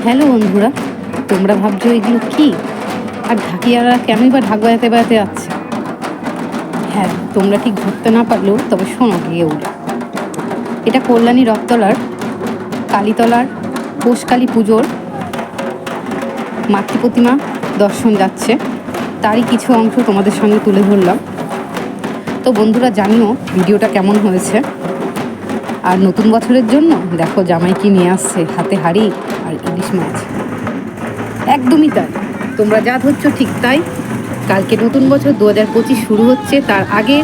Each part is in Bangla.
হ্যালো বন্ধুরা, তোমরা ভাবছো এগুলো কি আর ঢাকিয়ারা কেনই বা ঢাক বাজাতে বাজাতে যাচ্ছে। হ্যাঁ, তোমরা ঠিক ধরতে না পারলেও তবে শোনো গিয়ে উঠে। এটা কল্যাণী রথতলার কালীতলার পোষকালী পুজোর মাতৃ প্রতিমা দর্শন যাচ্ছে, তারই কিছু অংশ তোমাদের সঙ্গে তুলে ধরলাম। তো বন্ধুরা জানিও ভিডিওটা কেমন হয়েছে। আর নতুন বছরের জন্য দেখো জামাই কি নিয়ে আসছে, হাতে হাঁড়ি আর ইলিশ মাছ। একদমই তাই, তোমরা যা ধরছো ঠিক তাই। কালকে নতুন বছর 2025 শুরু হচ্ছে, তার আগে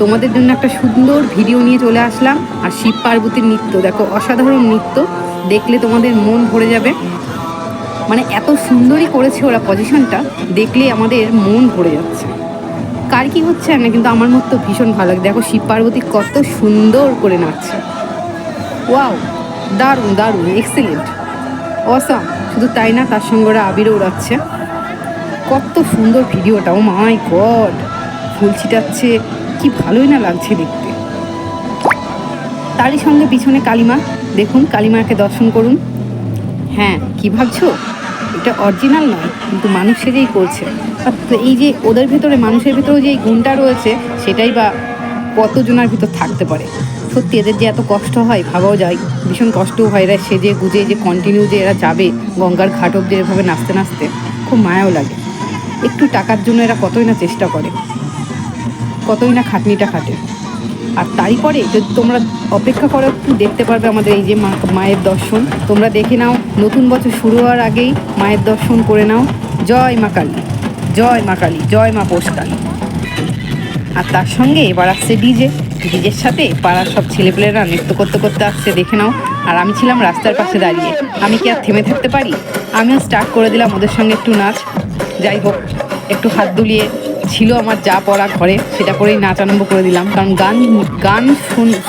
তোমাদের জন্য একটা সুন্দর ভিডিও নিয়ে চলে আসলাম। আর শিব পার্বতীর নৃত্য দেখো, অসাধারণ নৃত্য, দেখলে তোমাদের মন ভরে যাবে। মানে এত সুন্দরই করেছে ওরা, পজিশনটা দেখলে আমাদের মন ভরে যাচ্ছে। কার কি হচ্ছে না, কিন্তু আমার মতো ভীষণ ভালো লাগে। দেখো শিব পার্বতী কত সুন্দর করে নাচছে। ওয়াও, দারুণ দারুণ, এক্সেলেন্ট, অসাম। শুধু তাই না, তার সঙ্গে ওরা আবিরও উড়াচ্ছে। কত সুন্দর ভিডিওটা, ও মাই গড, ফুল ছিটাচ্ছে, কি ভালোই না লাগছে দেখতে। তারই সঙ্গে পিছনে কালিমা, দেখুন কালিমাকে দর্শন করুন। হ্যাঁ, কি ভাবছো, এটা অরিজিনাল নয়, কিন্তু মানুষ সেজেই করছে। এই যে ওদের ভেতরে, মানুষের ভেতরে যে এই গুণটা রয়েছে, সেটাই বা কতজনের ভিতর থাকতে পারে। সত্যি এদের যে এত কষ্ট হয় ভাবাও যায়, ভীষণ কষ্টও হয়। এরা সেজে গুজে যে কন্টিনিউ যে এরা যাবে গঙ্গার ঘাট অব্দি এভাবে নাচতে নাচতে, খুব মায়াও লাগে। একটু টাকার জন্য এরা কতই না চেষ্টা করে, কতই না খাটনিটা খাটে। আর তারই পরে যদি তোমরা অপেক্ষা করো, একটু দেখতে পারবে আমাদের এই যে মায়ের দর্শন। তোমরা দেখে নাও, নতুন বছর শুরু হওয়ার আগেই মায়ের দর্শন করে নাও। জয় মা কালী, জয় মা কালী, জয় মা পোষকালী। আর তার সঙ্গে এবার আসছে ডিজের সাথে পাড়ার সব ছেলেপেলেরা নৃত্য করতে করতে আসছে, দেখে নাও। আর আমি ছিলাম রাস্তার পাশে দাঁড়িয়ে, আমি কি আর থেমে থাকতে পারি? আমিও স্টার্ট করে দিলাম ওদের সঙ্গে একটু নাচ। যাই হোক, একটু হাত দুলিয়ে ছিল আমার যা পড়া ঘরে, সেটা পরেই নাচ আরম্ভ করে দিলাম। কারণ গান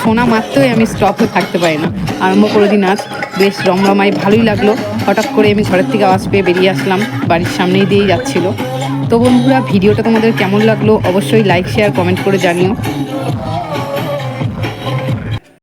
শোনা মাত্রই আমি স্টপ হয়ে থাকতে পারি না, আরম্ভ করে দিই নাচ। বেশ রমরমাই, ভালোই লাগলো। হঠাৎ করে আমি ঘরের থেকে আওয়াজ পেয়ে বেরিয়ে আসলাম, বাড়ির সামনেই দিয়েই যাচ্ছিল। তো বন্ধুরা, ভিডিওটা তোমাদের কেমন লাগলো অবশ্যই লাইক শেয়ার কমেন্ট করে জানিও।